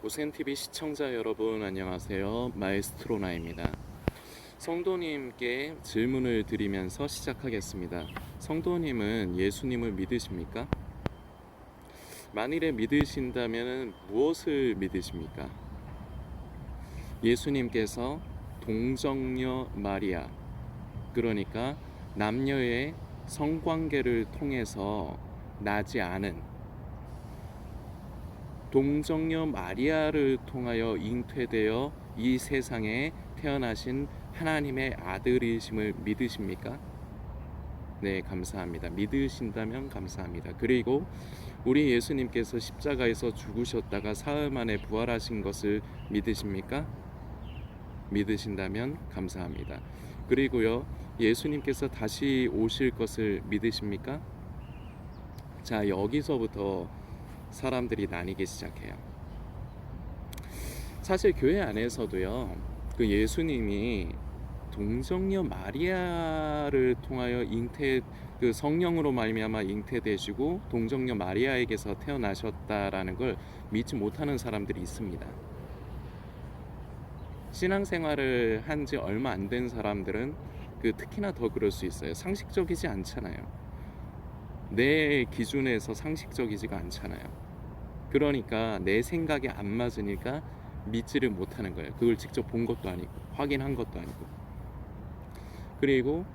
고센TV 시청자 여러분 안녕하세요. 마에스트로나입니다. 성도님께 질문을 드리면서 시작하겠습니다. 성도님은 예수님을 믿으십니까? 만일에 믿으신다면 무엇을 믿으십니까? 예수님께서 동정녀 마리아, 그러니까 남녀의 성관계를 통해서 나지 않은 동정녀 마리아를 통하여 잉태되어 이 세상에 태어나신 하나님의 아들이심을 믿으십니까? 네, 감사합니다. 믿으신다면 감사합니다. 그리고 우리 예수님께서 십자가에서 죽으셨다가 사흘 만에 부활하신 것을 믿으십니까? 믿으신다면 감사합니다. 그리고요, 예수님께서 다시 오실 것을 믿으십니까? 자, 여기서부터 사람들이 나뉘기 시작해요. 사실 교회 안에서도요, 그 예수님이 동정녀 마리아를 통하여 그 성령으로 말미암아 잉태되시고 동정녀 마리아에게서 태어나셨다라는 걸 믿지 못하는 사람들이 있습니다. 신앙생활을 한 지 얼마 안 된 사람들은 특히나 더 그럴 수 있어요. 상식적이지 않잖아요. 내 기준에서 상식적이지가 않잖아요. 그러니까 내 생각에 안 맞으니까 믿지를 못하는 거예요. 그걸 직접 본 것도 아니고 확인한 것도 아니고. 그리고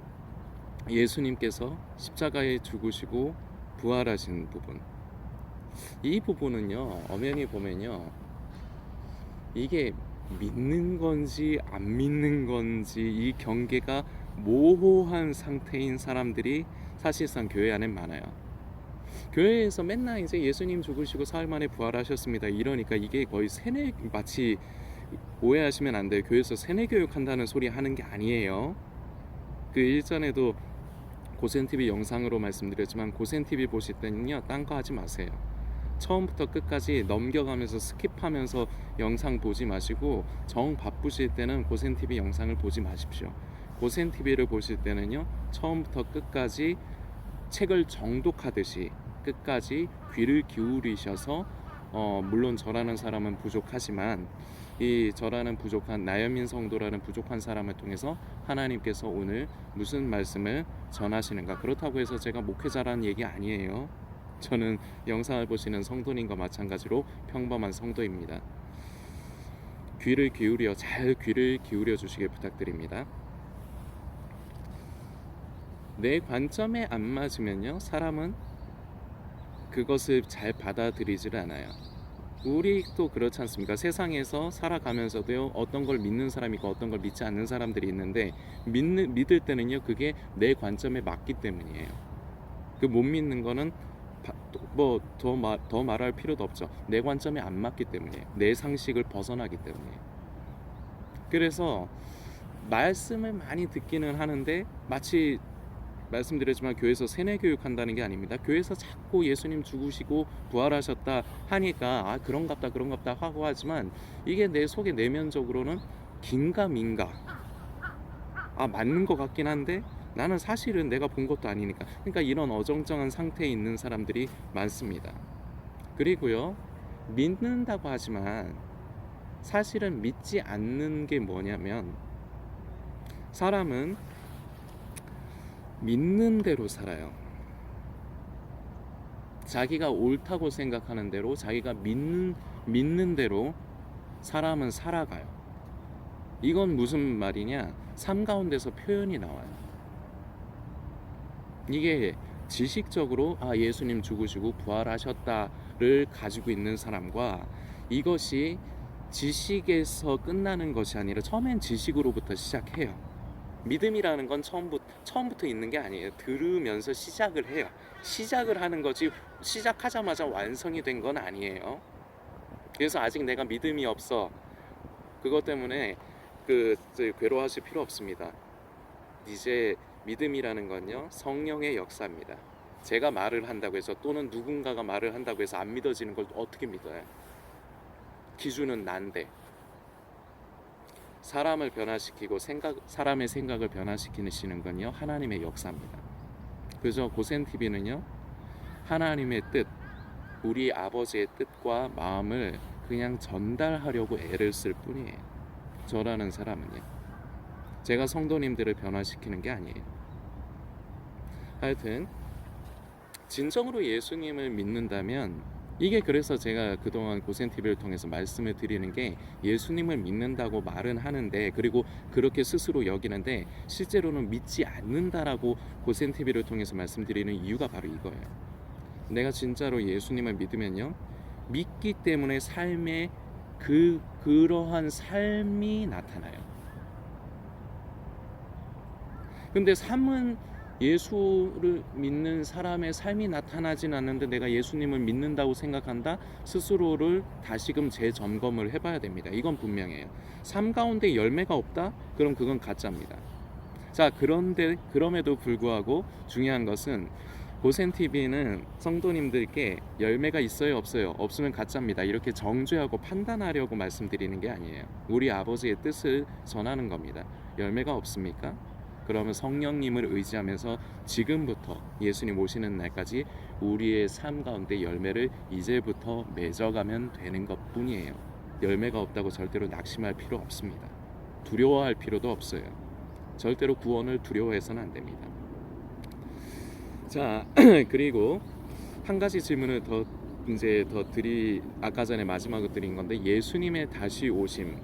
예수님께서 십자가에 죽으시고 부활하신 부분, 이 부분은요, 엄연히 보면요, 이게 믿는 건지 안 믿는 건지 이 경계가 모호한 상태인 사람들이 사실상 교회 안에 많아요. 교회에서 맨날 이제 예수님 죽으시고 사흘 만에 부활하셨습니다 이러니까 이게 거의 마치 오해하시면 안 돼요. 교회에서 세뇌교육 한다는 소리 하는 게 아니에요. 그 일전에도 고센TV 영상으로 말씀드렸지만, 고센TV 보실 때는요, 딴 거 하지 마세요. 처음부터 끝까지 넘겨가면서 스킵하면서 영상 보지 마시고, 정 바쁘실 때는 고센TV 영상을 보지 마십시오. 고센TV를 보실 때는요, 처음부터 끝까지 책을 정독하듯이 끝까지 귀를 기울이셔서, 물론 저라는 사람은 부족하지만 이 저라는 부족한 나연민 성도라는 부족한 사람을 통해서 하나님께서 오늘 무슨 말씀을 전하시는가. 그렇다고 해서 제가 목회자라는 얘기 아니에요. 저는 영상을 보시는 성도님과 마찬가지로 평범한 성도입니다. 잘 귀를 기울여 주시길 부탁드립니다. 내 관점에 안 맞으면요, 사람은 그것을 잘 받아들이질 않아요. 우리도 그렇지 않습니까? 세상에서 살아가면서도요, 어떤 걸 믿는 사람이 있고 어떤 걸 믿지 않는 사람들이 있는데, 믿을 때는요, 그게 내 관점에 맞기 때문이에요. 못 믿는 거는 더 말할 필요도 없죠. 내 관점에 안 맞기 때문이에요. 내 상식을 벗어나기 때문이에요. 그래서 말씀을 많이 듣기는 하는데, 마치 말씀드렸지만 교회에서 세뇌교육 한다는 게 아닙니다. 교회에서 자꾸 예수님 죽으시고 부활하셨다 하니까 그런갑다 하고 하지만, 이게 내 속에 내면적으로는 긴가민가, 맞는 것 같긴 한데 나는 사실은 내가 본 것도 아니니까. 그러니까 이런 어정쩡한 상태에 있는 사람들이 많습니다. 그리고요, 믿는다고 하지만 사실은 믿지 않는 게 뭐냐면, 사람은 믿는 대로 살아요. 자기가 옳다고 생각하는 대로, 자기가 믿는 대로 사람은 살아가요. 이건 무슨 말이냐? 삶 가운데서 표현이 나와요. 이게 지식적으로 예수님 죽으시고 부활하셨다를 가지고 있는 사람과, 이것이 지식에서 끝나는 것이 아니라 처음엔 지식으로부터 시작해요. 믿음이라는 건 처음부터 있는 게 아니에요. 들으면서 시작을 해요. 시작을 하는 거지 시작하자마자 완성이 된 건 아니에요. 그래서 아직 내가 믿음이 없어, 그것 때문에 괴로워하실 필요 없습니다. 이제 믿음이라는 건요, 성령의 역사입니다. 제가 말을 한다고 해서, 또는 누군가가 말을 한다고 해서 안 믿어지는 걸 어떻게 믿어요? 기준은 난데. 사람을 변화시키고 사람의 생각을 변화시키시는 건요, 하나님의 역사입니다. 그래서 고센TV는요, 하나님의 뜻, 우리 아버지의 뜻과 마음을 그냥 전달하려고 애를 쓸 뿐이에요. 저라는 사람은요. 제가 성도님들을 변화시키는 게 아니에요. 하여튼 진정으로 예수님을 믿는다면, 이게 그래서 제가 그동안 고센TV를 통해서 말씀을 드리는 게, 예수님을 믿는다고 말은 하는데, 그리고 그렇게 스스로 여기는데 실제로는 믿지 않는다라고 고센TV를 통해서 말씀드리는 이유가 바로 이거예요. 내가 진짜로 예수님을 믿으면요, 믿기 때문에 삶에 그러한 삶이 나타나요. 근데 삶은 예수를 믿는 사람의 삶이 나타나진 않는데, 내가 예수님을 믿는다고 생각한다? 스스로를 다시금 재점검을 해봐야 됩니다. 이건 분명해요. 삶 가운데 열매가 없다? 그럼 그건 가짜입니다. 자, 그런데 그럼에도 불구하고 중요한 것은, 고센TV는 성도님들께 열매가 있어요 없어요? 없으면 가짜입니다, 이렇게 정죄하고 판단하려고 말씀드리는 게 아니에요. 우리 아버지의 뜻을 전하는 겁니다. 열매가 없습니까? 그러면 성령님을 의지하면서 지금부터 예수님 오시는 날까지 우리의 삶 가운데 열매를 이제부터 맺어가면 되는 것뿐이에요. 열매가 없다고 절대로 낙심할 필요 없습니다. 두려워할 필요도 없어요. 절대로 구원을 두려워해서는 안 됩니다. 자, 그리고 한 가지 질문을 더 아까 전에 마지막으로 드린 건데, 예수님의 다시 오심,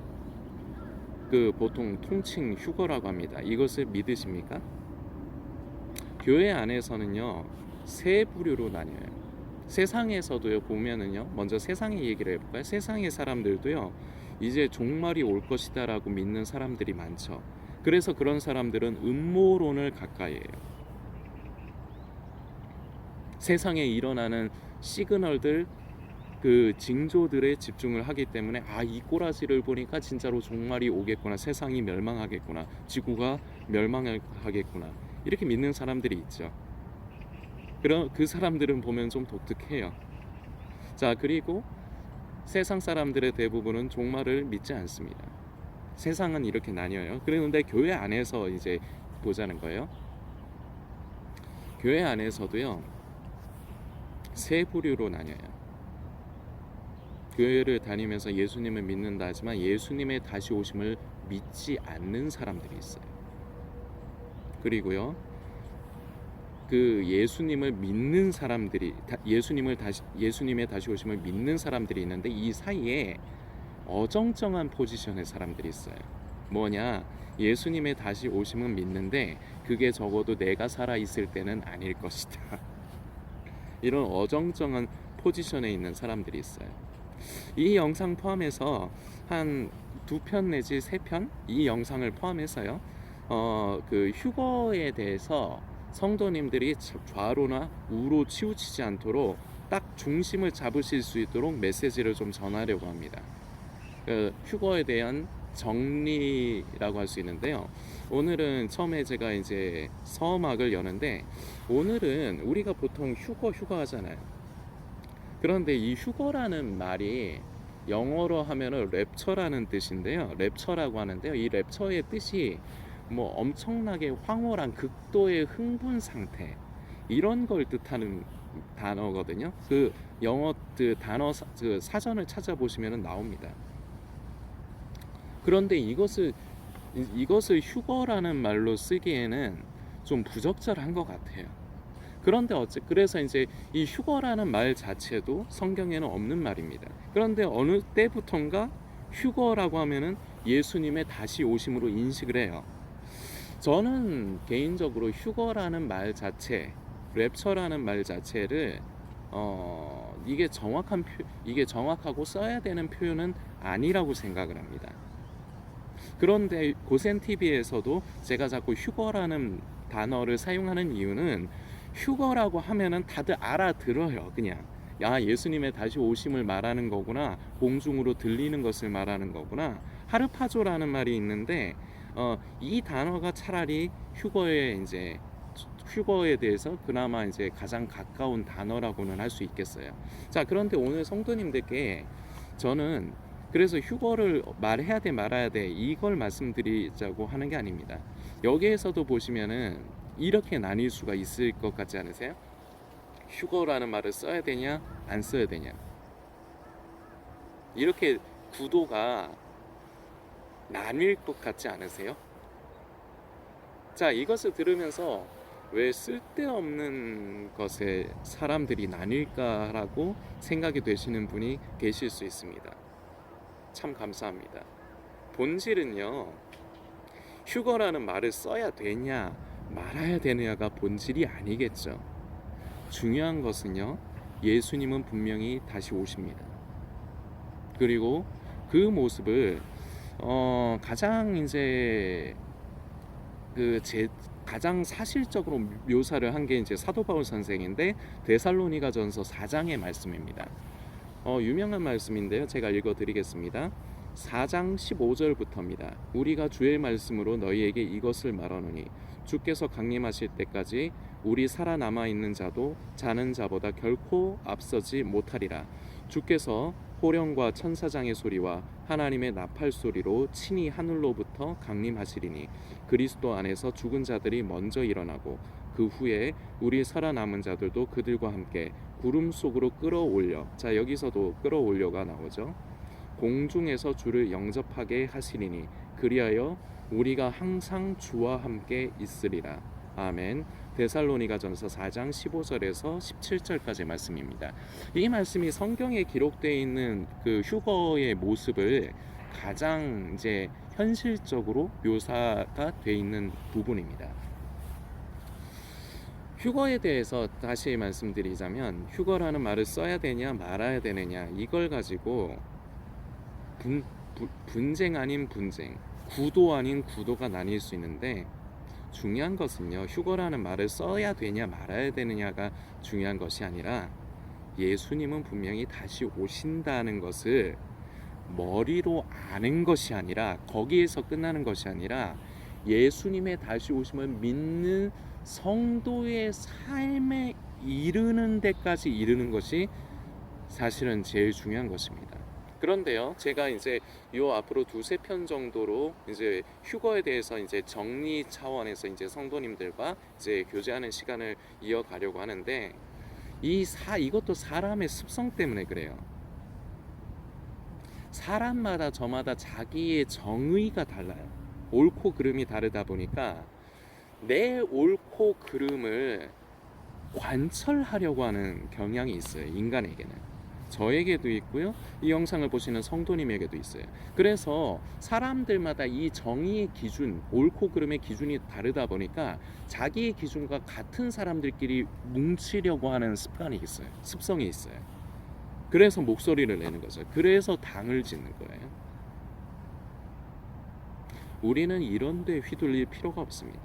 그 보통 통칭 휴거라고 합니다. 이것을 믿으십니까? 교회 안에서는요, 세 부류로 나뉘어요. 세상에서도요 보면은요, 먼저 세상의 얘기를 해볼까요? 세상의 사람들도요, 이제 종말이 올 것이다라고 믿는 사람들이 많죠. 그래서 그런 사람들은 음모론을 가까이 해요. 세상에 일어나는 시그널들, 그 징조들에 집중을 하기 때문에, 이 꼬라지를 보니까 진짜로 종말이 오겠구나, 세상이 멸망하겠구나, 지구가 멸망하겠구나, 이렇게 믿는 사람들이 있죠. 그럼 그 사람들은 보면 좀 독특해요. 자, 그리고 세상 사람들의 대부분은 종말을 믿지 않습니다. 세상은 이렇게 나뉘어요. 그런데 교회 안에서 이제 보자는 거예요. 교회 안에서도요, 세 부류로 나뉘어요. 교회를 다니면서 예수님을 믿는다 하지만 예수님의 다시 오심을 믿지 않는 사람들이 있어요. 그리고요, 그 예수님을 믿는 사람들이, 예수님의 다시 오심을 믿는 사람들이 있는데, 이 사이에 어정쩡한 포지션의 사람들이 있어요. 뭐냐, 예수님의 다시 오심은 믿는데 그게 적어도 내가 살아 있을 때는 아닐 것이다. 이런 어정쩡한 포지션에 있는 사람들이 있어요. 이 영상 포함해서 한 2편 내지 3편, 이 영상을 포함해서요, 그 휴거에 대해서 성도님들이 좌로나 우로 치우치지 않도록 딱 중심을 잡으실 수 있도록 메시지를 좀 전하려고 합니다. 그 휴거에 대한 정리라고 할 수 있는데요. 오늘은 처음에 제가 이제 서막을 여는데, 오늘은 우리가 보통 휴거 하잖아요. 그런데 이 휴거라는 말이 영어로 하면은 랩처라는 뜻인데요. 랩처라고 하는데요. 이 랩처의 뜻이 뭐 엄청나게 황홀한 극도의 흥분 상태, 이런 걸 뜻하는 단어거든요. 그 영어 그 단어 그 사전을 찾아보시면 나옵니다. 그런데 이것을 휴거라는 말로 쓰기에는 좀 부적절한 것 같아요. 그런데 그래서 이제 이 휴거라는 말 자체도 성경에는 없는 말입니다. 그런데 어느 때부턴가 휴거라고 하면은 예수님의 다시 오심으로 인식을 해요. 저는 개인적으로 휴거라는 말 자체, 랩처라는 말 자체를 이게 정확하고 써야 되는 표현은 아니라고 생각을 합니다. 그런데 고센TV에서도 제가 자꾸 휴거라는 단어를 사용하는 이유는, 휴거라고 하면은 다들 알아들어요. 그냥 예수님의 다시 오심을 말하는 거구나, 공중으로 들리는 것을 말하는 거구나. 하르파조라는 말이 있는데, 이 단어가 차라리 휴거에 대해서 그나마 이제 가장 가까운 단어라고는 할 수 있겠어요. 자, 그런데 오늘 성도님들께 저는 그래서 휴거를 말해야 돼 말아야 돼 이걸 말씀드리자고 하는 게 아닙니다. 여기에서도 보시면은 이렇게 나뉠 수가 있을 것 같지 않으세요? 휴거라는 말을 써야 되냐 안 써야 되냐. 이렇게 구도가 나뉠 것 같지 않으세요? 자, 이것을 들으면서 왜 쓸데없는 것에 사람들이 나뉠까라고 생각이 되시는 분이 계실 수 있습니다. 참 감사합니다. 본질은요, 휴거라는 말을 써야 되냐 말아야 되느냐가 본질이 아니겠죠. 중요한 것은요, 예수님은 분명히 다시 오십니다. 그리고 그 모습을 가장 이제 가장 사실적으로 묘사를 한 게 이제 사도 바울 선생인데, 데살로니가전서 4장의 말씀입니다. 유명한 말씀인데요, 제가 읽어드리겠습니다. 4장 15절부터입니다. 우리가 주의 말씀으로 너희에게 이것을 말하노니 주께서 강림하실 때까지 우리 살아남아 있는 자도 자는 자보다 결코 앞서지 못하리라. 주께서 호령과 천사장의 소리와 하나님의 나팔 소리로 친히 하늘로부터 강림하시리니 그리스도 안에서 죽은 자들이 먼저 일어나고 그 후에 우리 살아남은 자들도 그들과 함께 구름 속으로 끌어올려, 자 여기서도 끌어올려가 나오죠. 공중에서 주를 영접하게 하시리니 그리하여 우리가 항상 주와 함께 있으리라. 아멘. 데살로니가전서 4장 15절에서 17절까지 말씀입니다. 이 말씀이 성경에 기록되어 있는 그 휴거의 모습을 가장 이제 현실적으로 묘사가 되어 있는 부분입니다. 휴거에 대해서 다시 말씀드리자면, 휴거라는 말을 써야 되냐 말아야 되느냐, 이걸 가지고 분쟁 아닌 분쟁, 구도 아닌 구도가 나뉠 수 있는데, 중요한 것은요, 휴거라는 말을 써야 되냐 말아야 되느냐가 중요한 것이 아니라, 예수님은 분명히 다시 오신다는 것을 머리로 아는 것이 아니라, 거기에서 끝나는 것이 아니라, 예수님의 다시 오심을 믿는 성도의 삶에 이르는 데까지 이르는 것이 사실은 제일 중요한 것입니다. 그런데요, 제가 이제 요 앞으로 두세 편 정도로 이제 휴거에 대해서 이제 정리 차원에서 이제 성도님들과 이제 교제하는 시간을 이어가려고 하는데, 이것도 사람의 습성 때문에 그래요. 사람마다 저마다 자기의 정의가 달라요. 옳고 그름이 다르다 보니까 내 옳고 그름을 관철하려고 하는 경향이 있어요, 인간에게는. 저에게도 있고요, 이 영상을 보시는 성도님에게도 있어요. 그래서 사람들마다 이 정의의 기준, 옳고 그름의 기준이 다르다 보니까 자기의 기준과 같은 사람들끼리 뭉치려고 하는 습성이 있어요. 그래서 목소리를 내는 거죠. 그래서 당을 짓는 거예요. 우리는 이런 데 휘둘릴 필요가 없습니다.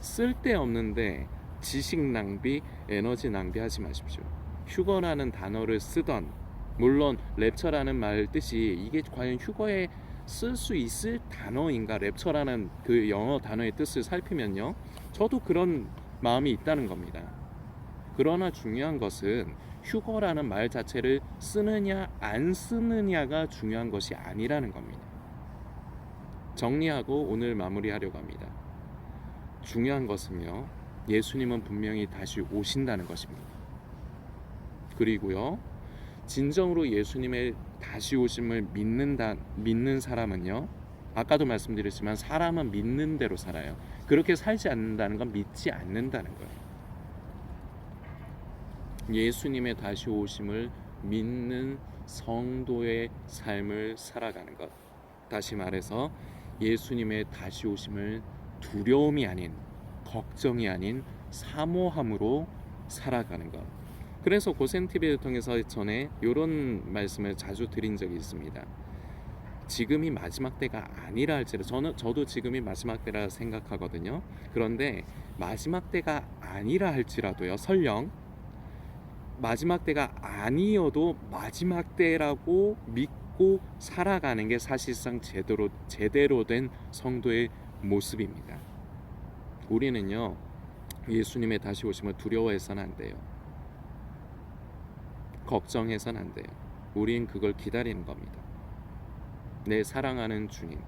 쓸데없는데 지식 낭비, 에너지 낭비하지 마십시오. 휴거라는 단어를 쓰던, 물론 랩처라는 말 뜻이 이게 과연 휴거에 쓸 수 있을 단어인가, 랩처라는 그 영어 단어의 뜻을 살피면요, 저도 그런 마음이 있다는 겁니다. 그러나 중요한 것은 휴거라는 말 자체를 쓰느냐 안 쓰느냐가 중요한 것이 아니라는 겁니다. 정리하고 오늘 마무리하려고 합니다. 중요한 것은요, 예수님은 분명히 다시 오신다는 것입니다. 그리고요, 진정으로 예수님의 다시 오심을 믿는 사람은요, 아까도 말씀드렸지만 사람은 믿는 대로 살아요. 그렇게 살지 않는다는 건 믿지 않는다는 거예요. 예수님의 다시 오심을 믿는 성도의 삶을 살아가는 것. 다시 말해서 예수님의 다시 오심을 두려움이 아닌, 걱정이 아닌 사모함으로 살아가는 것. 그래서 고센TV를 통해서 전에 이런 말씀을 자주 드린 적이 있습니다. 지금이 마지막 때가 아니라 할지라도, 저도 지금이 마지막 때라 생각하거든요. 그런데 마지막 때가 아니라 할지라도요, 설령 마지막 때가 아니어도 마지막 때라고 믿고 살아가는 게 사실상 제대로 된 성도의 모습입니다. 우리는요, 예수님의 다시 오심을 두려워해서는 안 돼요. 걱정해서는 안 돼요. 우린 그걸 기다리는 겁니다. 내 사랑하는 주님,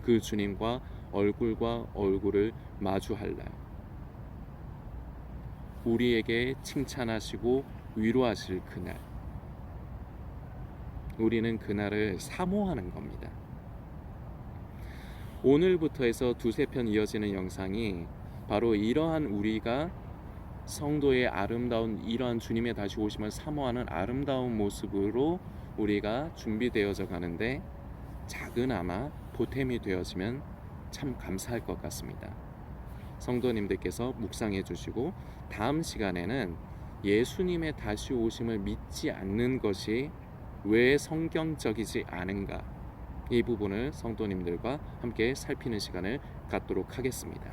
그 주님과 얼굴과 얼굴을 마주할 날, 우리에게 칭찬하시고 위로하실 그날, 우리는 그날을 사모하는 겁니다. 오늘부터 해서 두세 편 이어지는 영상이 바로 이러한 우리가 성도의 아름다운 이러한 주님의 다시 오심을 사모하는 아름다운 모습으로 우리가 준비되어져 가는데 작은아마 보탬이 되어지면 참 감사할 것 같습니다. 성도님들께서 묵상해 주시고 다음 시간에는 예수님의 다시 오심을 믿지 않는 것이 왜 성경적이지 않은가, 이 부분을 성도님들과 함께 살피는 시간을 갖도록 하겠습니다.